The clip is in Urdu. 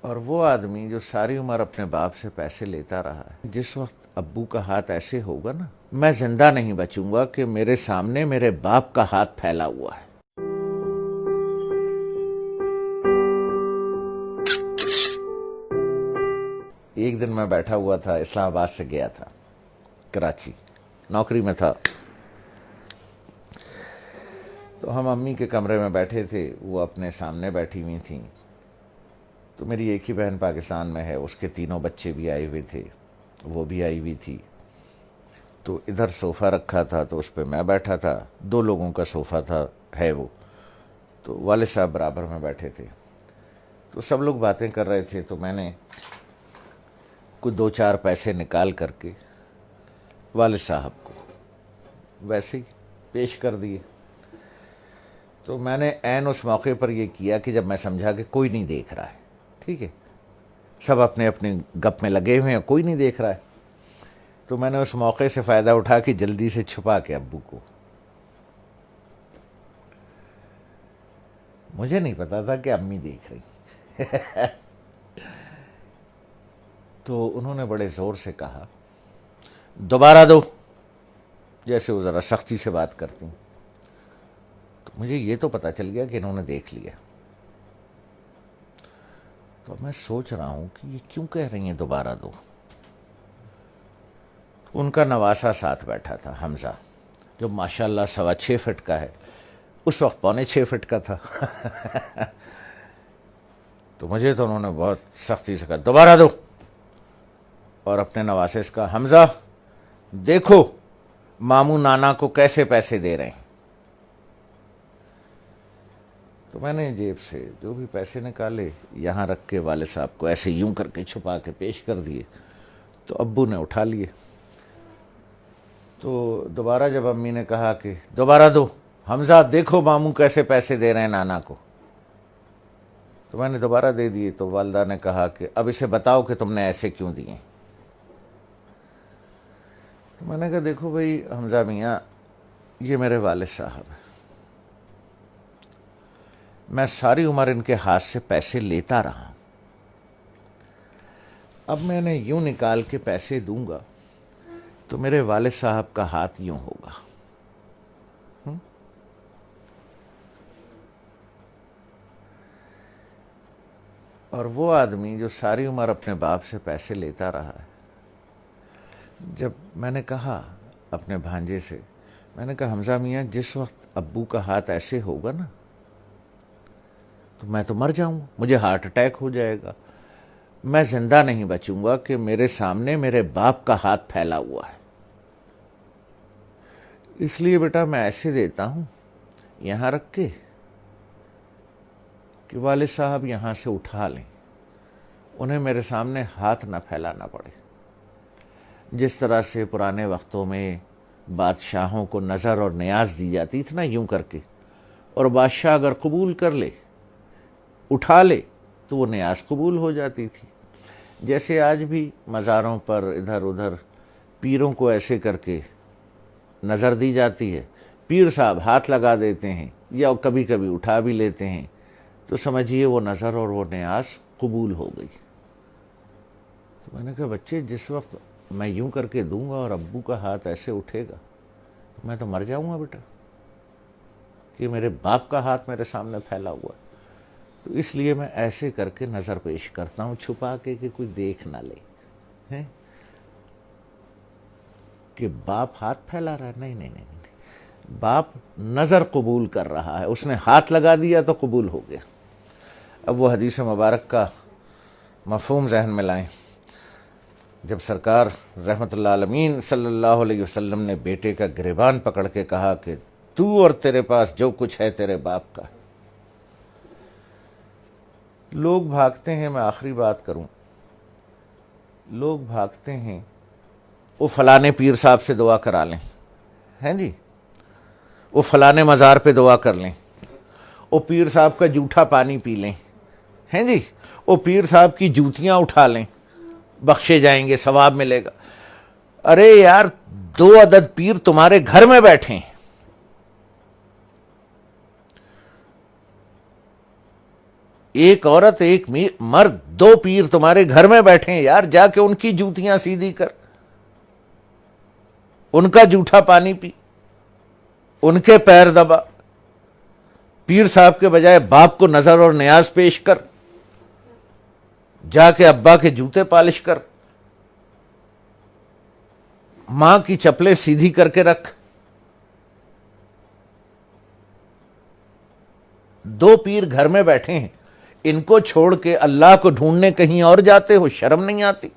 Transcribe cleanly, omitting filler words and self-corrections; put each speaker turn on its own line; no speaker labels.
اور وہ آدمی جو ساری عمر اپنے باپ سے پیسے لیتا رہا ہے، جس وقت ابو کا ہاتھ ایسے ہوگا نا، میں زندہ نہیں بچوں گا کہ میرے سامنے میرے باپ کا ہاتھ پھیلا ہوا ہے۔ ایک دن میں بیٹھا ہوا تھا، اسلام آباد سے گیا تھا کراچی، نوکری میں تھا، تو ہم امی کے کمرے میں بیٹھے تھے، وہ اپنے سامنے بیٹھی ہوئی تھیں، تو میری ایک ہی بہن پاکستان میں ہے، اس کے تینوں بچے بھی آئے ہوئے تھے، وہ بھی آئی ہوئی تھی، تو ادھر صوفہ رکھا تھا تو اس پہ میں بیٹھا تھا، 2 لوگوں کا صوفہ تھا ہے وہ، تو والد صاحب برابر میں بیٹھے تھے، تو سب لوگ باتیں کر رہے تھے، تو میں نے کچھ 2-4 پیسے نکال کر کے والد صاحب کو ویسے ہی پیش کر دیے۔ تو میں نے عین اس موقع پر یہ کیا کہ جب میں سمجھا کہ کوئی نہیں دیکھ رہا ہے، ٹھیک ہے، سب اپنے اپنے گپ میں لگے ہوئے ہیں، کوئی نہیں دیکھ رہا ہے، تو میں نے اس موقع سے فائدہ اٹھا کے جلدی سے چھپا کے ابو کو، مجھے نہیں پتا تھا کہ امی دیکھ رہی، تو انہوں نے بڑے زور سے کہا دوبارہ دو، جیسے وہ ذرا سختی سے بات کرتی ہیں، تو مجھے یہ تو پتا چل گیا کہ انہوں نے دیکھ لیا، تو میں سوچ رہا ہوں کہ یہ کیوں کہہ رہی ہیں دوبارہ دو۔ ان کا نواسا ساتھ بیٹھا تھا، حمزہ، جو ماشاءاللہ 6.25 فٹ کا ہے، اس وقت 6.25 فٹ کا تھا، تو مجھے تو انہوں نے بہت سختی سے کہا دوبارہ دو، اور اپنے نواسے سے کہا حمزہ دیکھو ماموں نانا کو کیسے پیسے دے رہے ہیں۔ تو میں نے جیب سے جو بھی پیسے نکالے یہاں رکھ کے والد صاحب کو ایسے یوں کر کے چھپا کے پیش کر دیے، تو ابو نے اٹھا لیے۔ تو دوبارہ جب امی نے کہا کہ دوبارہ دو، حمزہ دیکھو ماموں کیسے پیسے دے رہے ہیں نانا کو، تو میں نے دوبارہ دے دیے، تو والدہ نے کہا کہ اب اسے بتاؤ کہ تم نے ایسے کیوں دیے۔ تو میں نے کہا دیکھو بھائی حمزہ میاں، یہ میرے والد صاحب ہیں، میں ساری عمر ان کے ہاتھ سے پیسے لیتا رہا ہوں، اب میں نے یوں نکال کے پیسے دوں گا تو میرے والد صاحب کا ہاتھ یوں ہوگا، اور وہ آدمی جو ساری عمر اپنے باپ سے پیسے لیتا رہا ہے، جب میں نے کہا اپنے بھانجے سے، میں نے کہا حمزہ میاں جس وقت ابو کا ہاتھ ایسے ہوگا نا تو میں تو مر جاؤں گا، مجھے ہارٹ اٹیک ہو جائے گا، میں زندہ نہیں بچوں گا کہ میرے سامنے میرے باپ کا ہاتھ پھیلا ہوا ہے، اس لیے بیٹا میں ایسے دیتا ہوں یہاں رکھ کے کہ والد صاحب یہاں سے اٹھا لیں، انہیں میرے سامنے ہاتھ نہ پھیلانا پڑے، جس طرح سے پرانے وقتوں میں بادشاہوں کو نظر اور نیاز دی جاتی تھی نا یوں کر کے، اور بادشاہ اگر قبول کر لے اٹھا لے تو وہ نیاز قبول ہو جاتی تھی، جیسے آج بھی مزاروں پر ادھر ادھر پیروں کو ایسے کر کے نظر دی جاتی ہے، پیر صاحب ہاتھ لگا دیتے ہیں یا کبھی کبھی اٹھا بھی لیتے ہیں، تو سمجھیے وہ نظر اور وہ نیاز قبول ہو گئی۔ تو میں نے کہا بچے جس وقت میں یوں کر کے دوں گا اور ابو کا ہاتھ ایسے اٹھے گا تو میں تو مر جاؤں گا بیٹا، کہ میرے باپ کا ہاتھ میرے سامنے پھیلا ہوا ہے، تو اس لیے میں ایسے کر کے نظر پیش کرتا ہوں چھپا کے کہ کوئی دیکھ نہ لے ہیں کہ باپ ہاتھ پھیلا رہا ہے، نہیں نہیں نہیں، باپ نظر قبول کر رہا ہے، اس نے ہاتھ لگا دیا تو قبول ہو گیا۔ اب وہ حدیث مبارک کا مفہوم ذہن میں لائیں، جب سرکار رحمت اللہ عالمین صلی اللہ علیہ وسلم نے بیٹے کا گریبان پکڑ کے کہا کہ تو اور تیرے پاس جو کچھ ہے تیرے باپ کا ہے، لوگ بھاگتے ہیں، میں آخری بات کروں، لوگ بھاگتے ہیں وہ فلانے پیر صاحب سے دعا کرا لیں، ہیں جی، وہ فلانے مزار پہ دعا کر لیں، وہ پیر صاحب کا جھوٹا پانی پی لیں، ہیں جی، وہ پیر صاحب کی جوتیاں اٹھا لیں، بخشے جائیں گے، ثواب ملے گا۔ ارے یار 2 عدد پیر تمہارے گھر میں بیٹھے ہیں، ایک عورت ایک مرد دو پیر تمہارے گھر میں بیٹھے ہیں یار، جا کے ان کی جوتیاں سیدھی کر، ان کا جھوٹا پانی پی، ان کے پیر دبا، پیر صاحب کے بجائے باپ کو نظر اور نیاز پیش کر، جا کے ابا کے جوتے پالش کر، ماں کی چپلیں سیدھی کر کے رکھ۔ دو پیر گھر میں بیٹھے ہیں، ان کو چھوڑ کے اللہ کو ڈھونڈنے کہیں اور جاتے ہو، شرم نہیں آتی؟